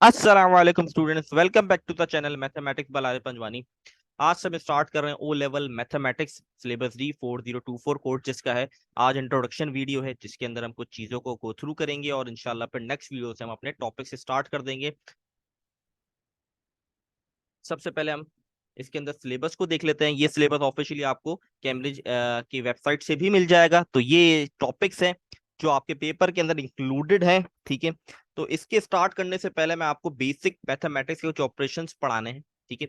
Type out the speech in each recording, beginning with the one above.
अस्सलाम वालेकुम students, welcome back to the channel mathematics by Panjwani. आज से हम स्टार्ट कर रहे हैं O level mathematics syllabus D4024 course, जिसका है आज इंट्रोडक्शन वीडियो है, जिसके अंदर हम कुछ चीजों को गो थ्रू करेंगे और इंशाल्लाह फिर नेक्स्ट वीडियो से हम अपने टॉपिक से स्टार्ट कर देंगे। सबसे पहले हम इसके अंदर सिलेबस को देख लेते हैं। ये सिलेबस ऑफिशियली आपको कैम्ब्रिज की वेबसाइट से भी मिल जाएगा। तो ये टॉपिक्स हैं जो आपके पेपर के अंदर इंक्लूडेड हैं, ठीक है। तो इसके स्टार्ट करने से पहले मैं आपको बेसिक मैथमेटिक्स के कुछ ऑपरेशंस पढ़ाने हैं, ठीक है।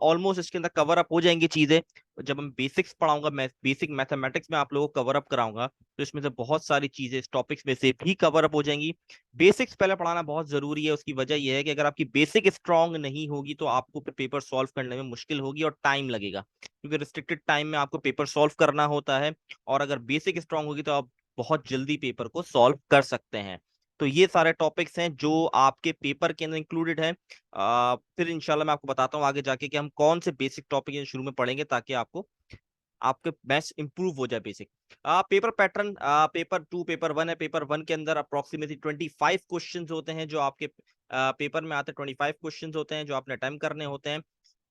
ऑलमोस्ट इसके अंदर कवर अप हो जाएंगी चीजें। जब हम बेसिक्स पढ़ाऊंगा, मैं बेसिक मैथमेटिक्स में आप लोगों को कवर अप कराऊंगा, तो इसमें से बहुत सारी चीजें इस टॉपिक्स में से भी कवर अप हो जाएंगी। बेसिक्स पहले पढ़ाना बहुत जरूरी है। उसकी वजह यह है कि अगर आपकी बेसिक स्ट्रांग नहीं होगी तो आपको पेपर सॉल्व करने में मुश्किल होगी और टाइम लगेगा, क्योंकि रिस्ट्रिक्टेड टाइम में आपको पेपर सॉल्व करना होता है। और अगर बेसिक स्ट्रांग होगी तो आप बहुत जल्दी पेपर को सॉल्व कर सकते हैं। तो ये सारे टॉपिक्स हैं जो आपके पेपर के अंदर इंक्लूडेड हैं। फिर इंशाल्लाह मैं आपको बताता हूँ आगे जाके कि हम कौन से बेसिक टॉपिक शुरू में पढ़ेंगे, ताकि आपको आपके मैथ्स इंप्रूव हो जाए basic. Paper pattern, paper two paper one है। पेपर वन के अंदर अप्रोक्सीमेटली 25 क्वेश्चंस होते हैं जो आपके पेपर में आते हैं। 25 क्वेश्चंस होते हैं जो आपने अटेम्प्ट करने होते हैं।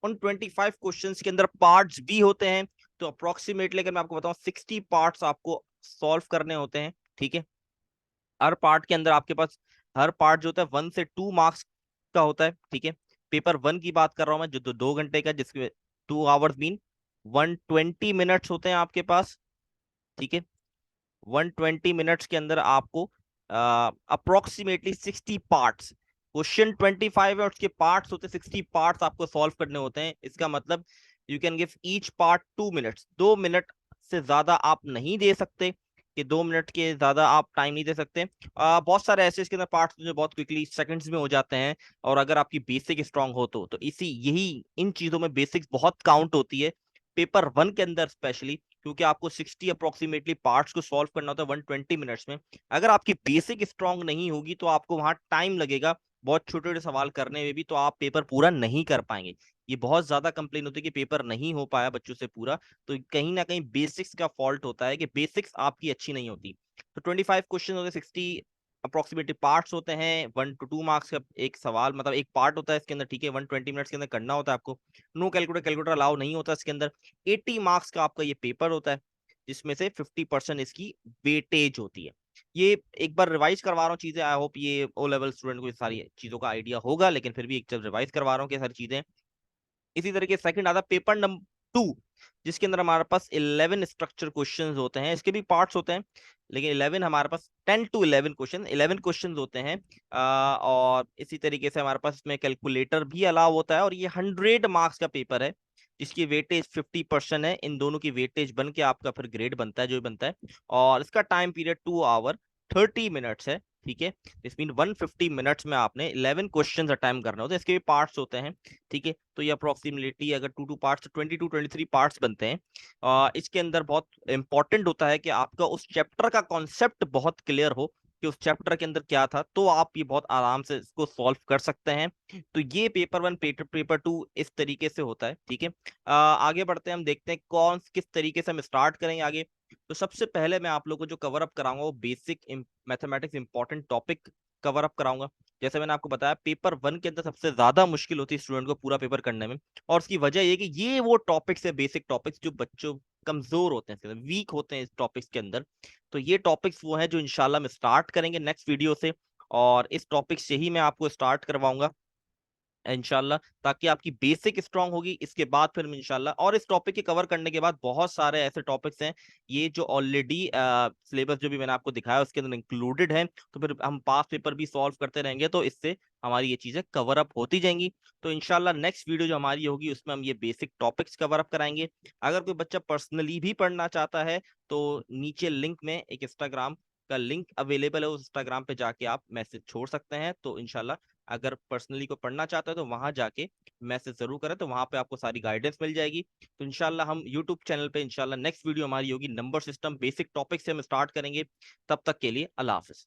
उन 25 क्वेश्चंस के अंदर पार्ट्स भी होते हैं। तो अप्रोक्सीमेटली अगर मैं आपको बताऊं 60 पार्ट्स आपको सॉल्व करने होते हैं, ठीक है। हर पार्ट के अंदर आपके पास हर पार्ट जो होता है 1 से 2 मार्क्स का होता है, ठीक है। पेपर वन की बात कर रहा हूं मैं, जो 2 घंटे का, जिसके 2 आवर्स मीन 120 मिनट्स होते हैं आपके पास, ठीक है। 120 मिनट्स के अंदर आपको अप्रोक्सीमेटली 60 पार्ट्स, क्वेश्चन 25 है और उसके पार्ट्स होते हैं 60 पार्ट्स आपको सॉल्व करने होते हैं। इसका मतलब you can give each part 2 minutes. 2 minute से ज्यादा आप नहीं दे सकते, कि 2 मिनट के ज्यादा आप टाइम नहीं दे सकते। बहुत सारे ऐसे इसके अंदर पार्ट्स जो बहुत क्विकली सेकंड्स में हो जाते हैं। और अगर आपकी बेसिक स्ट्रांग हो तो इसी यही इन चीजों में बेसिक्स बहुत काउंट होती है पेपर वन के अंदर स्पेशली, क्योंकि आपको 60 अप्रोक्सीमेटली पार्ट्स को सॉल्व करना होता है 120 मिनट्स में। अगर आपकी बेसिक स्ट्रांग नहीं होगी तो आपको वहां टाइम लगेगा बहुत छोटे छोटे सवाल करने में भी, तो आप पेपर पूरा नहीं कर पाएंगे। ये बहुत ज्यादा कंप्लेन होती है कि पेपर नहीं हो पाया बच्चों से पूरा। तो कहीं ना कहीं बेसिक्स का फॉल्ट होता है कि बेसिक्स आपकी अच्छी नहीं होती। तो 25 क्वेश्चन होते हैं, 60 अप्रोक्सीमेटली पार्ट्स होते हैं। 1 to 2 मार्क्स का एक सवाल, मतलब एक पार्ट होता है इसके अंदर, ठीक है। 120 मिनट्स के अंदर करना होता है आपको। नो कैलकुलेटर, कैलकुलेटर अलाउ नहीं होता इसके अंदर। 80 मार्क्स का आपका ये पेपर होता है, जिसमें से 50% इसकी वेटेज होती है। ये एक बार रिवाइज करवा रहा हूँ चीजें। आई होप ये ओ लेवल स्टूडेंट को ये सारी चीजों का आइडिया होगा, लेकिन फिर भी एक जब रिवाइज करवा रहा हूँ कि सारी चीजें। इसी तरीके सेकंड आता है पेपर नंबर 2, जिसके अंदर हमारे पास 11 स्ट्रक्चर क्वेश्चंस होते हैं। इसके भी पार्ट्स होते हैं, लेकिन 11 हमारे पास 10 to 11 क्वेश्चन 11 क्वेश्चन होते हैं। और इसी तरीके से हमारे पास इसमें कैलकुलेटर भी अलाउ होता है। और ये 100 मार्क्स का पेपर है, जिसकी वेटेज 50% है। इन दोनों की वेटेज बन के आपका फिर ग्रेड बनता है जो बनता है। और इसका टाइम पीरियड 2 आवर 30 मिनट्स है, ठीक है। इस मीन 150 मिनट्स में आपने 11 क्वेश्चन अटेम्प्ट करने होते हैं। इसके भी पार्ट्स होते हैं, ठीक है। तो ये अप्रोक्सीमेटली अगर 2 2 पार्ट्स 22 to 23 पार्ट्स बनते हैं। इसके अंदर बहुत इंपॉर्टेंट होता है कि आपका उस चैप्टर का कॉन्सेप्ट बहुत क्लियर हो कि उस चैप्टर के अंदर क्या था, तो आप ये बहुत आराम से इसको सॉल्व कर सकते हैं। तो ये पेपर वन पेपर टू इस तरीके से होता है, ठीक है। आगे बढ़ते हैं, हम देखते हैं कौन किस तरीके से हम स्टार्ट करेंगे आगे। तो सबसे पहले मैं आप लोगों को जो कवर अप कराऊंगा वो basic mathematics important topic cover up कराऊंगा। जैसे मैंने आपको बताया पेपर वन के अंदर सबसे ज्यादा मुश्किल होती है स्टूडेंट को पूरा पेपर करने में। और उसकी वजह ये कि ये वो टॉपिक्स है, बेसिक टॉपिक्स, जो बच्चों कमजोर होते हैं, वीक होते हैं इस टॉपिक्स के अंदर। तो ये टॉपिक्स वो हैं जो इंशाल्लाह हम स्टार्ट करेंगे नेक्स्ट वीडियो से। और इस टॉपिक से ही मैं आपको स्टार्ट करवाऊंगा इंशाल्लाह, ताकि आपकी बेसिक स्ट्रांग होगी। इसके बाद फिर इंशाल्लाह, और इस टॉपिक के कवर करने के बाद बहुत सारे ऐसे टॉपिक्स हैं ये जो ऑलरेडी सिलेबस जो भी मैंने आपको दिखाया उसके अंदर इंक्लूडेड है। तो फिर हम पास पेपर भी सॉल्व करते रहेंगे, तो इससे हमारी ये चीजें कवर अप होती जाएंगी। तो इंशाल्लाह नेक्स्ट वीडियो जो हमारी होगी उसमें हम ये बेसिक टॉपिक्स कवर अप कराएंगे। अगर कोई बच्चा पर्सनली भी पढ़ना चाहता है तो नीचे लिंक में एक इंस्टाग्राम का लिंक अवेलेबल है, उस इंस्टाग्राम पे जाके आप मैसेज छोड़ सकते हैं। तो इंशाल्लाह अगर पर्सनली को पढ़ना चाहते हो तो वहां जाके मैसेज जरूर करें, तो वहां पे आपको सारी गाइडेंस मिल जाएगी। तो इंशाल्लाह हम यूट्यूब चैनल पे इंशाल्लाह नेक्स्ट वीडियो हमारी होगी नंबर सिस्टम बेसिक टॉपिक से हम स्टार्ट करेंगे। तब तक के लिए अल्लाह हाफिज।